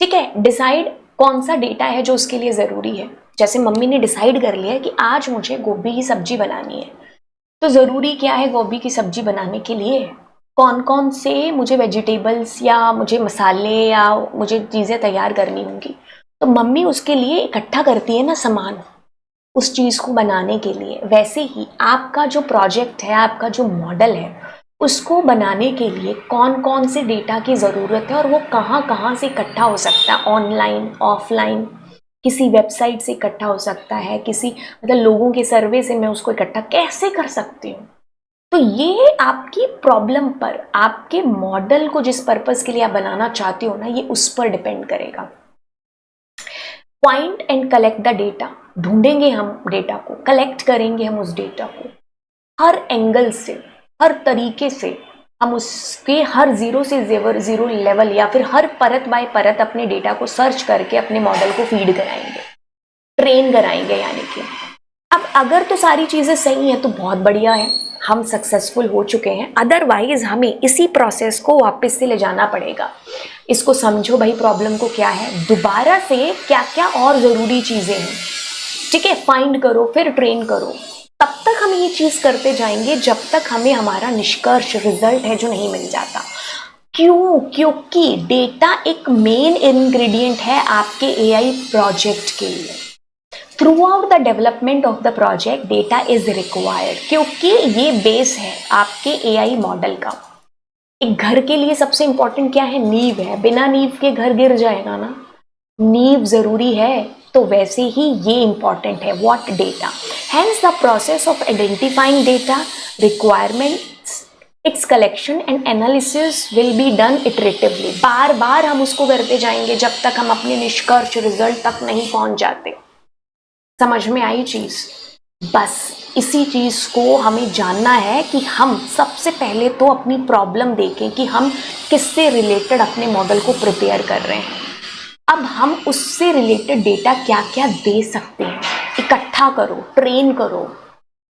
ठीक है, डिसाइड कौन सा डेटा है जो उसके लिए ज़रूरी है। जैसे मम्मी ने डिसाइड कर लिया कि आज मुझे गोभी की सब्जी बनानी है, तो ज़रूरी क्या है गोभी की सब्जी बनाने के लिए, कौन कौन से मुझे वेजिटेबल्स या मुझे मसाले या मुझे चीज़ें तैयार करनी होंगी। तो मम्मी उसके लिए इकट्ठा करती है ना सामान, उस चीज़ को बनाने के लिए। वैसे ही आपका जो प्रोजेक्ट है, आपका जो मॉडल है, उसको बनाने के लिए कौन कौन से डेटा की ज़रूरत है और वो कहाँ कहाँ से इकट्ठा हो सकता है, ऑनलाइन ऑफलाइन, किसी वेबसाइट से इकट्ठा हो सकता है, किसी मतलब लोगों के सर्वे से मैं उसको इकट्ठा कैसे कर सकती हूँ। तो ये आपकी प्रॉब्लम पर, आपके मॉडल को जिस पर्पस के लिए आप बनाना चाहते हो ना, ये उस पर डिपेंड करेगा। Find and collect the data, ढूंढेंगे हम डेटा को, कलेक्ट करेंगे हम उस डेटा को हर एंगल से, हर तरीके से। हम उसके हर जीरो से जीरो लेवल या फिर हर परत बाय परत अपने डेटा को सर्च करके अपने मॉडल को फीड कराएंगे, ट्रेन कराएंगे। यानी कि अब अगर तो सारी चीज़ें सही हैं तो बहुत बढ़िया है, हम सक्सेसफुल हो चुके हैं। अदरवाइज हमें इसी प्रोसेस को वापस से ले जाना पड़ेगा। इसको समझो भाई प्रॉब्लम को क्या है, दोबारा से क्या क्या और ज़रूरी चीज़ें हैं, ठीक है, फाइंड करो, फिर ट्रेन करो। तब तक हम ये चीज़ करते जाएंगे जब तक हमें हमारा निष्कर्ष रिजल्ट है जो नहीं मिल जाता। क्यों? क्योंकि डेटा एक मेन इंग्रेडिएंट है आपके एआई प्रोजेक्ट के लिए। Through out the development of the project data is required, क्योंकि ये बेस है आपके एआई मॉडल का। एक घर के लिए सबसे इंपॉर्टेंट क्या है? नींव है। बिना नींव के घर गिर जाएगा ना, नींव जरूरी है। तो वैसे ही ये इंपॉर्टेंट है, what data. Hence the process of identifying data requirements, its collection and analysis will be done iteratively. बार बार हम उसको करते जाएंगे जब तक हम अपने निष्कर्ष रिजल्ट तक नहीं पहुंच जाते। समझ में आई चीज? बस इसी चीज को हमें जानना है कि हम सबसे पहले तो अपनी प्रॉब्लम देखें कि हम किससे रिलेटेड अपने मॉडल को प्रिपेयर कर रहे हैं। अब हम उससे रिलेटेड डेटा क्या क्या दे सकते हैं, इकट्ठा करो, ट्रेन करो।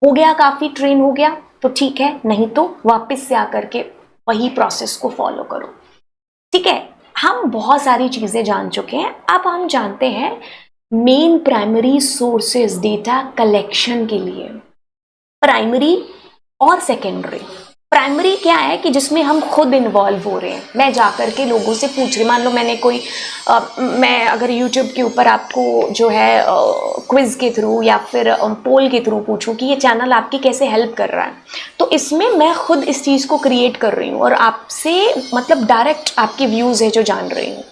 हो गया काफी, ट्रेन हो गया तो ठीक है, नहीं तो वापस से आकर के वही प्रोसेस को फॉलो करो। ठीक है, हम बहुत सारी चीजें जान चुके हैं। अब हम जानते हैं main primary sources data collection के लिए, प्राइमरी और सेकेंडरी। प्राइमरी क्या है कि जिसमें हम खुद इन्वॉल्व हो रहे हैं, मैं जाकर के लोगों से पूछ रही, मान लो मैंने कोई मैं अगर यूट्यूब के ऊपर आपको जो है क्विज के थ्रू या फिर पोल के थ्रू पूछूं कि ये चैनल आपकी कैसे हेल्प कर रहा है, तो इसमें मैं खुद इस चीज़ को क्रिएट कर रही हूँ और आपसे मतलब डायरेक्ट आपके व्यूज़ है जो जान रही हूँ।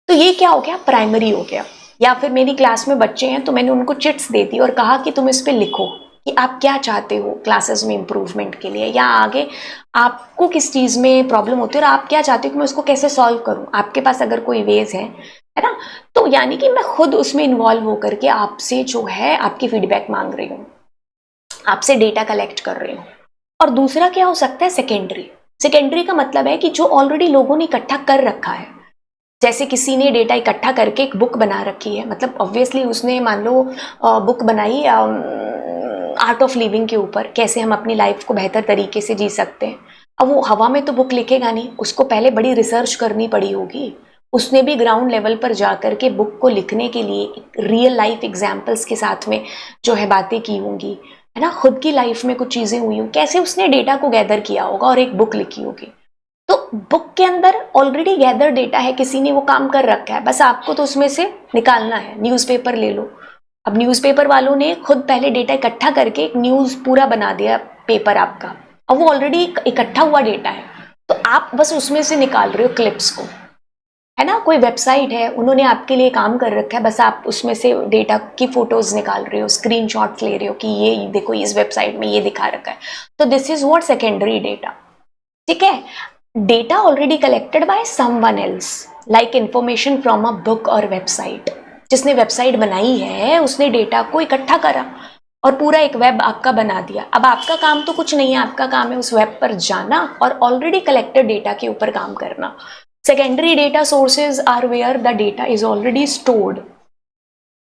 तो ये क्या हो गया? प्राइमरी हो गया। या फिर मेरी क्लास में बच्चे हैं तो मैंने उनको चिट्स दे दी और कहा कि तुम इस पे लिखो कि आप क्या चाहते हो क्लासेस में इम्प्रूवमेंट के लिए, या आगे आपको किस चीज़ में प्रॉब्लम होती है और आप क्या चाहते हो कि मैं उसको कैसे सॉल्व करूं। आपके पास अगर कोई वेज है ना, तो यानी कि मैं खुद उसमें इन्वॉल्व होकर के आपसे जो है आपकी फीडबैक मांग रही हूँ, आपसे डेटा कलेक्ट कर रही हूँ। और दूसरा क्या हो सकता है? सेकेंडरी। सेकेंडरी का मतलब है कि जो ऑलरेडी लोगों ने इकट्ठा कर रखा है, जैसे किसी ने डेटा इकट्ठा करके एक बुक बना रखी है, मतलब ऑब्वियसली उसने मान लो बुक बनाई आर्ट ऑफ लिविंग के ऊपर, कैसे हम अपनी लाइफ को बेहतर तरीके से जी सकते हैं। अब वो हवा में तो बुक लिखेगा नहीं, उसको पहले बड़ी रिसर्च करनी पड़ी होगी। उसने भी ग्राउंड लेवल पर जा कर के बुक को लिखने के लिए रियल लाइफ एग्जाम्पल्स के साथ में जो है बातें की होंगी, है ना, खुद की लाइफ में कुछ चीज़ें हुई हों, कैसे उसने डेटा को गैदर किया होगा और एक बुक लिखी होगी। तो बुक के अंदर ऑलरेडी गैदर डेटा है, किसी ने वो काम कर रखा है, बस आपको तो उसमें से निकालना है। न्यूज़पेपर ले लो, अब न्यूज़पेपर वालों ने खुद पहले डेटा इकट्ठा करके एक न्यूज़ पूरा बना दिया पेपर आपका, अब वो ऑलरेडी इकट्ठा हुआ डेटा है, तो आप बस उसमें से निकाल रहे हो क्लिप्स को, है ना। कोई वेबसाइट है, उन्होंने आपके लिए काम कर रखा है, बस आप उसमें से डेटा की फोटोज निकाल रहे हो, स्क्रीनशॉट्स ले रहे हो कि ये देखो इस वेबसाइट में ये दिखा रखा है। तो this is what secondary data. ठीक है, data already collected by someone else like information from a book or website, जिसने वेबसाइट बनाई है उसने डेटा को इकट्ठा करा और पूरा एक वेब आपका बना दिया। अब आपका काम तो कुछ नहीं है, आपका काम है उस वेब पर जाना और ऑलरेडी कलेक्टेड डेटा के ऊपर काम करना। Secondary data sources are where the data is already stored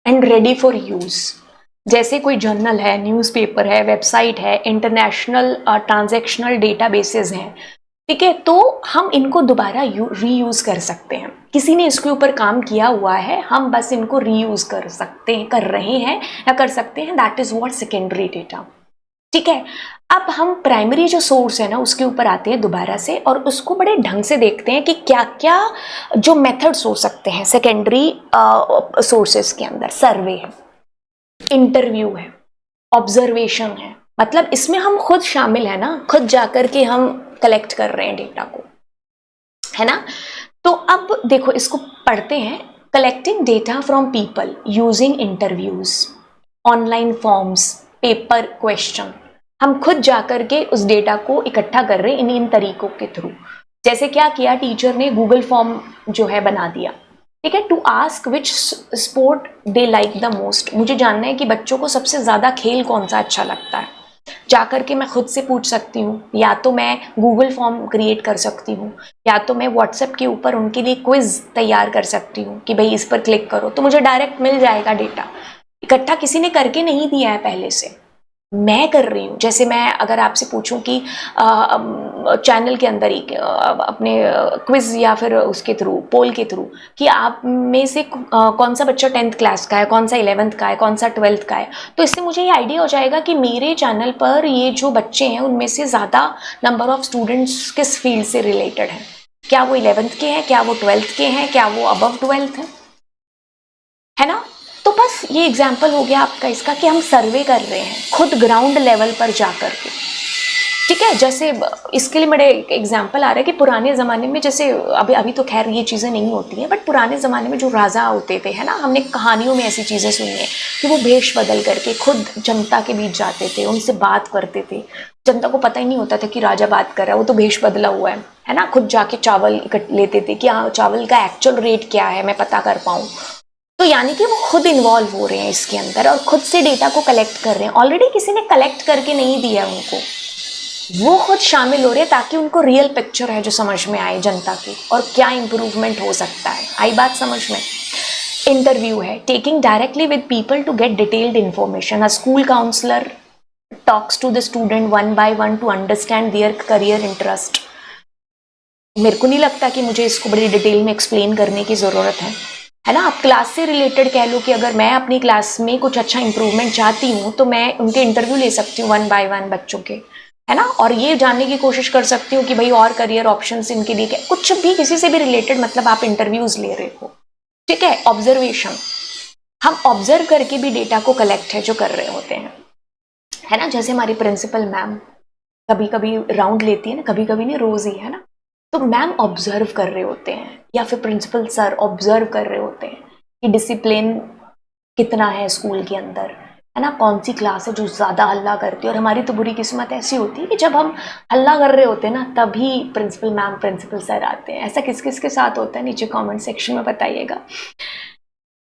and ready for use. जैसे कोई जर्नल है, न्यूज़पेपर है, वेबसाइट है, इंटरनेशनल ट्रांजैक्शनल डेटाबेसेस हैं, ठीक है, तो हम इनको दोबारा रीयूज कर सकते हैं। किसी ने इसके ऊपर काम किया हुआ है, हम बस इनको रीयूज कर सकते हैं, कर रहे हैं या कर सकते हैं। That is what secondary data, ठीक है। अब हम प्राइमरी जो सोर्स है ना उसके ऊपर आते हैं दोबारा से और उसको बड़े ढंग से देखते हैं कि क्या क्या जो मेथड्स हो सकते हैं सेकेंडरी सोर्सेस के अंदर। सर्वे है, इंटरव्यू है, ऑब्जर्वेशन है, मतलब इसमें हम खुद शामिल है ना, खुद जाकर के हम कलेक्ट कर रहे हैं डेटा को, है ना। तो अब देखो इसको पढ़ते हैं। Collecting data from people using interviews, online forms, paper question, हम खुद जाकर के उस डेटा को इकट्ठा कर रहे हैं इन तरीकों के थ्रू। जैसे क्या किया, टीचर ने गूगल फॉर्म जो है बना दिया, ठीक है, to ask which sport they like the most. मुझे जानना है कि बच्चों को सबसे ज़्यादा खेल कौन सा अच्छा लगता है, जाकर के मैं खुद से पूछ सकती हूँ, या तो मैं गूगल फॉर्म क्रिएट कर सकती हूँ, या तो मैं व्हाट्सएप के ऊपर उनके लिए क्विज तैयार कर सकती हूँ कि भाई इस पर क्लिक करो, तो मुझे डायरेक्ट मिल जाएगा डेटा। इकट्ठा किसी ने करके नहीं दिया है पहले से, मैं कर रही हूँ। जैसे मैं अगर आपसे पूछूं कि चैनल के अंदर ही अपने क्विज या फिर उसके थ्रू, पोल के थ्रू, कि आप में से कौन सा बच्चा 10th क्लास का है, कौन सा 11th का है, कौन सा 12th का है, तो इससे मुझे ये आइडिया हो जाएगा कि मेरे चैनल पर ये जो बच्चे हैं उनमें से ज़्यादा नंबर ऑफ स्टूडेंट्स किस फील्ड से रिलेटेड हैं। क्या वो 11th के हैं, क्या वो 12th के हैं, क्या वो अबव 12th है ना। तो बस ये एग्जाम्पल हो गया आपका इसका कि हम सर्वे कर रहे हैं खुद ग्राउंड लेवल पर जाकर के, ठीक है। जैसे इसके लिए मेरे एग्जाम्पल आ रहा है कि पुराने ज़माने में, जैसे अभी तो खैर ये चीज़ें नहीं होती हैं, बट पुराने ज़माने में जो राजा होते थे, है ना, हमने कहानियों में ऐसी चीज़ें सुनी है कि वो भेष बदल करके खुद जनता के बीच जाते थे, उनसे बात करते थे। जनता को पता ही नहीं होता था कि राजा बात कर रहा है, वो तो भेष बदला हुआ है ना। खुद जाके चावल लेते थे कि हाँ चावल का एक्चुअल रेट क्या है मैं पता कर पाऊँ। तो यानी कि वो खुद इन्वॉल्व हो रहे हैं इसके अंदर और खुद से डेटा को कलेक्ट कर रहे हैं। ऑलरेडी किसी ने कलेक्ट करके नहीं दिया उनको, वो खुद शामिल हो रहे हैं ताकि उनको रियल पिक्चर है जो समझ में आए जनता की और क्या इंप्रूवमेंट हो सकता है। आई बात समझ में। इंटरव्यू है, taking directly with people to get detailed information. A school counsellor talks to the student one by one to understand their career interest. मेरे को नहीं लगता कि मुझे इसको बड़ी डिटेल में एक्सप्लेन करने की ज़रूरत है ना। आप क्लास से रिलेटेड कह लो कि अगर मैं अपनी क्लास में कुछ अच्छा इंप्रूवमेंट चाहती हूँ तो मैं उनके इंटरव्यू ले सकती हूँ वन बाय वन बच्चों के, है ना, और ये जानने की कोशिश कर सकती हूँ कि भाई और करियर ऑप्शंस इनके लिए क्या, कुछ भी किसी से भी रिलेटेड, मतलब आप इंटरव्यूज ले रहे हो, ठीक है। ऑब्जर्वेशन, हम ऑब्जर्व करके भी डेटा को कलेक्ट है जो कर रहे होते हैं, है ना। जैसे हमारी प्रिंसिपल मैम कभी कभी राउंड लेती है ना, कभी कभी नहीं, रोज ही, है ना। तो मैम ऑब्जर्व कर रहे होते हैं या फिर प्रिंसिपल सर ऑब्जर्व कर रहे होते हैं कि डिसिप्लिन कितना है स्कूल के अंदर, है ना, कौन सी क्लास है जो ज़्यादा हल्ला करती है। और हमारी तो बुरी किस्मत ऐसी होती है कि जब हम हल्ला कर रहे होते हैं ना तभी प्रिंसिपल मैम प्रिंसिपल सर आते हैं। ऐसा किस किस के साथ होता है, नीचे कमेंट सेक्शन में बताइएगा।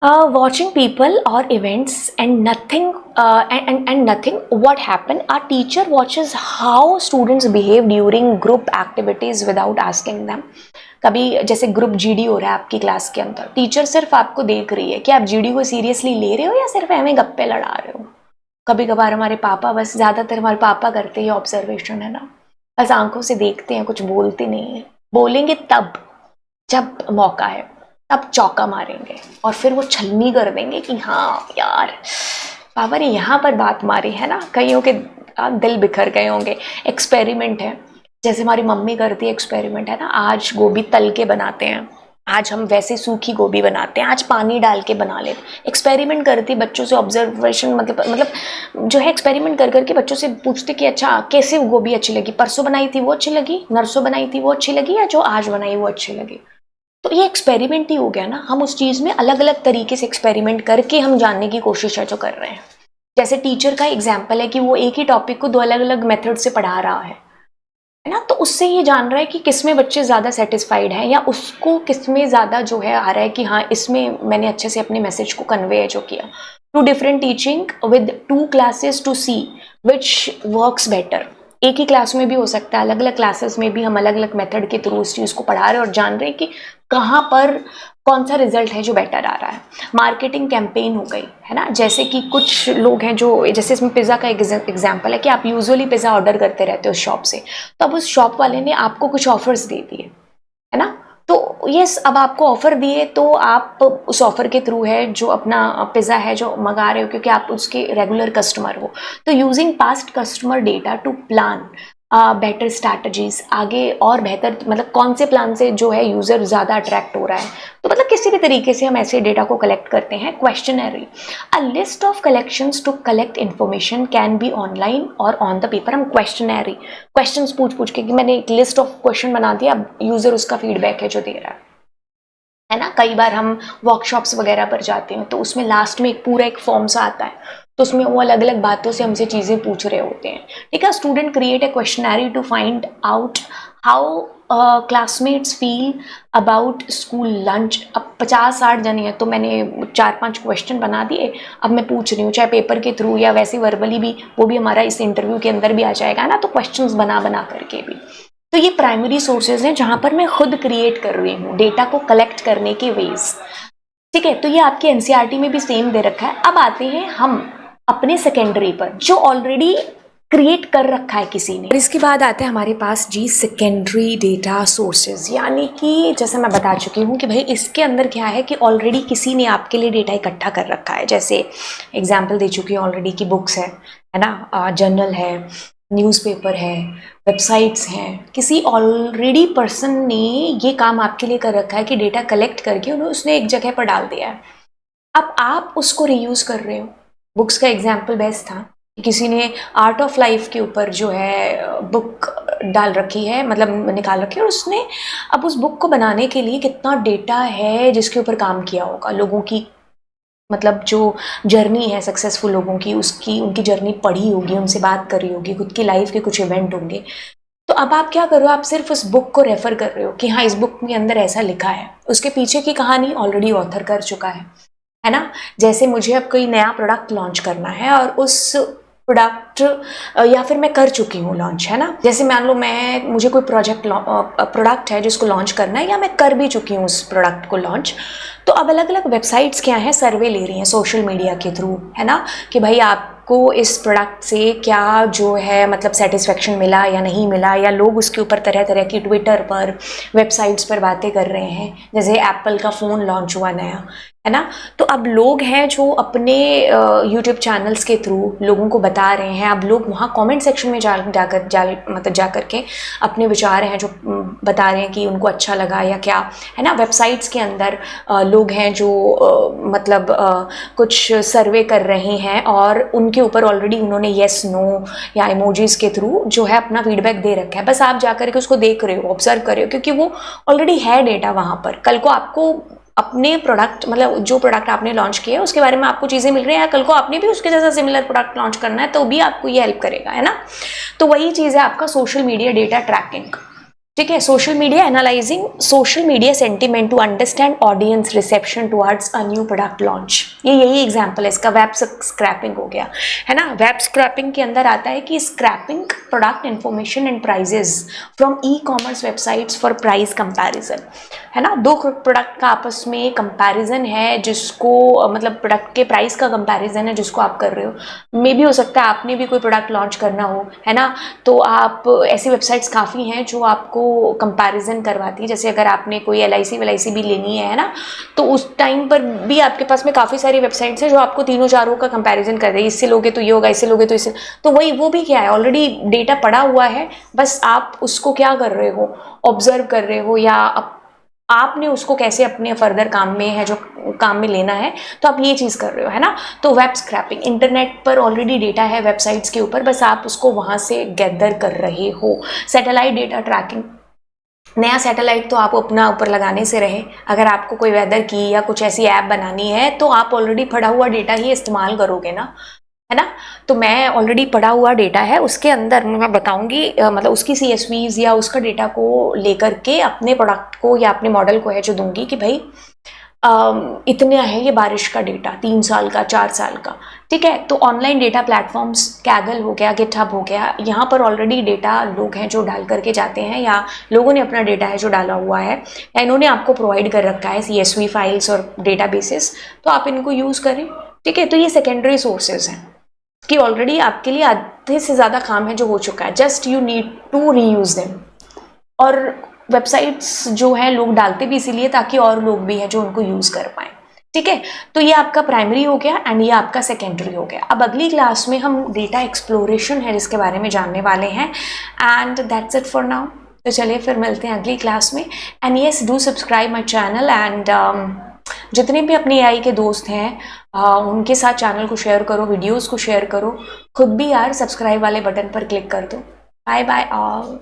Watching people or events and nothing what happened. Our teacher watches how students behave during group activities without asking them. कभी जैसे ग्रुप जीडी हो रहा है आपकी क्लास के अंदर, टीचर सिर्फ आपको देख रही है कि आप जीडी को सीरियसली ले रहे हो या सिर्फ हमें गप्पे लड़ा रहे हो। कभी कभार हमारे पापा, बस ज़्यादातर हमारे पापा करते हैं ऑब्जर्वेशन, है ना, बस आंखों से देखते हैं, कुछ बोलते नहीं है। बोलेंगे तब जब मौका है, तब चौका मारेंगे और फिर वो छलनी कर देंगे कि हाँ यार पापा ने यहाँ पर बात मारी, है ना। कईयों के दिल बिखर गए होंगे। एक्सपेरिमेंट है, जैसे हमारी मम्मी करती है एक्सपेरिमेंट, है ना, आज गोभी तल के बनाते हैं, आज हम वैसे सूखी गोभी बनाते हैं, आज पानी डाल के बना लेते। एक्सपेरिमेंट करती बच्चों से, ऑब्जर्वेशन, मतलब जो है एक्सपेरिमेंट कर करके बच्चों से पूछते कि अच्छा कैसे गोभी अच्छी लगी, परसों बनाई थी वो अच्छी लगी, नरसों बनाई थी वो अच्छी लगी, या जो आज बनाई वो अच्छी लगी। तो ये एक्सपेरिमेंट ही हो गया ना। हम उस चीज़ में अलग अलग तरीके से एक्सपेरिमेंट करके हम जानने की कोशिश है जो कर रहे हैं। जैसे टीचर का एग्जाम्पल है कि वो एक ही टॉपिक को दो अलग अलग मेथड से पढ़ा रहा है है ना। तो उससे ये जान रहा है कि किस में बच्चे ज़्यादा सेटिस्फाइड हैं, या उसको किस में ज़्यादा जो है आ रहा है कि हाँ इसमें मैंने अच्छे से अपने मैसेज को कन्वे जो किया। Two different teaching with 2 classes to see which works better. एक ही क्लास में भी हो सकता है, अलग अलग क्लासेस में भी हम अलग अलग मेथड के थ्रू उस चीज़ को पढ़ा रहे हैं और जान रहे हैं कि कहाँ पर कौन सा रिजल्ट है जो बेटर आ रहा है। मार्केटिंग कैंपेन हो गई, है ना। जैसे कि कुछ लोग हैं जो, जैसे इसमें पिज़्ज़ा का एग्जांपल है कि आप यूजुअली पिज़्ज़ा ऑर्डर करते रहते हो उस शॉप से, तो अब उस शॉप वाले ने आपको कुछ ऑफर्स दे दिए, है ना। तो यस, अब आपको ऑफर दिए तो आप उस ऑफर के थ्रू है जो अपना पिज़्ज़ा है जो मंगा रहे हो, क्योंकि आप उसके रेगुलर कस्टमर हो। तो using past customer data to plan better strategies, आगे और बेहतर मतलब कौन से प्लान से जो है यूज़र ज़्यादा अट्रैक्ट हो रहा है। तो मतलब किसी भी तरीके से हम ऐसे डेटा को कलेक्ट करते हैं। Questionnaire, a list of collections to collect information can be online और ऑन द पेपर। हम क्वेश्चनरी, क्वेश्चंस पूछ पूछ के कि मैंने एक लिस्ट ऑफ क्वेश्चन बना दिया, अब यूज़र उसका फीडबैक है जो दे रहा है ना। कई बार हम वर्कशॉप्स वगैरह पर जाते हैं तो उसमें लास्ट में एक पूरा एक फॉर्म सा आता है, तो उसमें वो अलग अलग बातों से हमसे चीज़ें पूछ रहे होते हैं। ठीक है, student create a questionnaire to find out how classmates feel about school lunch. अब 50-60 जने हैं तो मैंने 4-5 क्वेश्चन बना दिए, अब मैं पूछ रही हूँ, चाहे पेपर के थ्रू या वैसे वर्बली भी, वो भी हमारा इस इंटरव्यू के अंदर भी आ जाएगा ना। तो क्वेश्चंस बना बना करके भी, तो ये प्राइमरी सोर्सेज हैं जहां पर मैं खुद क्रिएट कर रही हूँ डेटा को कलेक्ट करने के वेज। ठीक है, तो ये आपके एनसीईआरटी में भी सेम दे रखा है। अब आते हैं हम अपने सेकेंडरी पर जो ऑलरेडी क्रिएट कर रखा है किसी ने। और इसके बाद आते हैं हमारे पास जी सेकेंडरी डेटा सोर्सेज, यानी कि जैसे मैं बता चुकी हूँ कि भाई इसके अंदर क्या है कि ऑलरेडी किसी ने आपके लिए डेटा इकट्ठा कर रखा है। जैसे एग्जाम्पल दे चुकी हूँ ऑलरेडी की बुक्स है ना, जर्नल है, न्यूज़पेपर है, वेबसाइट्स हैं। किसी ऑलरेडी पर्सन ने ये काम आपके लिए कर रखा है कि डेटा कलेक्ट करके उन्हें उसने एक जगह पर डाल दिया है। अब आप उसको रीयूज़ कर रहे हो। बुक्स का एग्जाम्पल बेस्ट था, किसी ने आर्ट ऑफ लाइफ के ऊपर जो है बुक डाल रखी है, मतलब निकाल रखी है, और उसने अब उस बुक को बनाने के लिए कितना डेटा है जिसके ऊपर काम किया होगा, लोगों की मतलब जो जर्नी है सक्सेसफुल लोगों की, उसकी उनकी जर्नी पढ़ी होगी, उनसे बात करी होगी, खुद की लाइफ के कुछ इवेंट होंगे। तो अब आप क्या कर रहे हो, आप सिर्फ उस बुक को रेफर कर रहे हो कि हाँ इस बुक के अंदर ऐसा लिखा है, उसके पीछे की कहानी ऑलरेडी ऑथर कर चुका है ना। जैसे मुझे अब कोई नया प्रोडक्ट लॉन्च करना है और उस प्रोडक्ट या फिर मैं कर चुकी हूँ लॉन्च, है ना। जैसे मान लो मुझे कोई प्रोडक्ट है जिसको लॉन्च करना है, या मैं कर भी चुकी हूँ उस प्रोडक्ट को लॉन्च। तो अब अलग अलग वेबसाइट्स क्या है, सर्वे ले रही हैं सोशल मीडिया के थ्रू, है ना, कि भाई आपको इस प्रोडक्ट से क्या जो है मतलब सेटिस्फेक्शन मिला या नहीं मिला, या लोग उसके ऊपर तरह तरह की ट्विटर पर, वेबसाइट्स पर बातें कर रहे हैं। जैसे एप्पल का फ़ोन लॉन्च हुआ नया, है ना। तो अब लोग हैं जो अपने यूट्यूब चैनल्स के थ्रू लोगों को बता रहे हैं। अब लोग वहाँ कमेंट सेक्शन में जा कर के अपने विचार हैं जो बता रहे हैं कि उनको अच्छा लगा या क्या, है ना। वेबसाइट्स के अंदर लोग हैं जो मतलब कुछ सर्वे कर रहे हैं और उनके ऊपर ऑलरेडी उन्होंने येस नो या इमोजीज के थ्रू जो है अपना फीडबैक दे रखा है। बस आप जा कर के उसको देख रहे हो, ऑब्जर्व कर रहे हो, क्योंकि वो ऑलरेडी है डेटा वहाँ पर। कल को आपको अपने प्रोडक्ट मतलब जो प्रोडक्ट आपने लॉन्च किया है उसके बारे में आपको चीज़ें मिल रही हैं, कल को आपने भी उसके जैसा सिमिलर प्रोडक्ट लॉन्च करना है तो भी आपको ये हेल्प करेगा, है ना। तो वही चीज़ है आपका सोशल मीडिया डेटा ट्रैकिंग। ठीक है, social media analysing social media sentiment to understand audience reception towards a new product launch. ये यही एग्जांपल है इसका। वेब स्क्रैपिंग हो गया, है ना। वेब स्क्रैपिंग के अंदर आता है कि scraping product information and prices from e commerce websites for price comparison, है ना। दो प्रोडक्ट का आपस में कंपैरिजन है, जिसको मतलब प्रोडक्ट के प्राइस का कंपैरिजन है जिसको आप कर रहे हो। मे भी हो सकता है आपने भी कोई प्रोडक्ट लॉन्च करना हो, है ना। तो आप ऐसी वेबसाइट्स काफ़ी हैं जो आपको कंपैरिजन करवाती है। जैसे अगर आपने कोई LIC भी लेनी है ना, तो उस टाइम पर भी आपके पास में काफ़ी सारी वेबसाइट्स हैं जो आपको तीनों चारों का कंपैरिजन कर रही है। इससे लोगे तो ये होगा, इससे लोगे तो इससे, तो वही वो भी क्या है, ऑलरेडी डेटा पड़ा हुआ है, बस आप उसको क्या कर रहे हो, ऑब्जर्व कर रहे हो, या आपने उसको कैसे अपने फर्दर काम में है जो काम में लेना है, तो आप ये चीज़ कर रहे हो, है ना। तो वेब स्क्रैपिंग, इंटरनेट पर ऑलरेडी डेटा है वेबसाइट्स के ऊपर, बस आप उसको वहाँ से गैदर कर रहे हो। सैटेलाइट डेटा ट्रैकिंग, नया सैटेलाइट तो आप अपना ऊपर लगाने से रहे। अगर आपको कोई वेदर की या कुछ ऐसी ऐप बनानी है तो आप ऑलरेडी पड़ा हुआ डेटा ही इस्तेमाल करोगे ना। है ना। तो मैं ऑलरेडी पढ़ा हुआ डेटा है, उसके अंदर मैं बताऊंगी मतलब उसकी CSVs या उसका डेटा को लेकर के अपने प्रोडक्ट को या अपने मॉडल को है जो दूंगी कि भाई इतना है ये बारिश का डेटा 3 साल का 4 साल का, ठीक है। तो ऑनलाइन डेटा प्लेटफॉर्म्स कैगल हो गया, गिटहब हो गया, यहाँ पर ऑलरेडी डेटा लोग हैं जो डाल करके जाते हैं, या लोगों ने अपना डेटा है जो डाला हुआ है, या इन्होंने आपको प्रोवाइड कर रखा है CSV फाइल्स और डेटा बेसिस, तो आप इनको यूज़ करें, ठीक है। तो ये सेकेंडरी सोर्सेज हैं कि ऑलरेडी आपके लिए आधे से ज़्यादा काम है जो हो चुका है, just you need to reuse them. और वेबसाइट्स जो है लोग डालते भी इसीलिए ताकि और लोग भी हैं जो उनको यूज़ कर पाएँ, ठीक है। तो ये आपका प्राइमरी हो गया एंड ये आपका सेकेंडरी हो गया। अब अगली क्लास में हम डेटा एक्सप्लोरेशन है जिसके बारे में जानने वाले हैं, and that's it for now. तो चलिए फिर मिलते हैं अगली क्लास में, and yes do subscribe my channel, and जितने भी अपने AI के दोस्त हैं उनके साथ चैनल को शेयर करो, वीडियोज़ को शेयर करो, खुद भी यार सब्सक्राइब वाले बटन पर क्लिक कर दो। Bye bye all.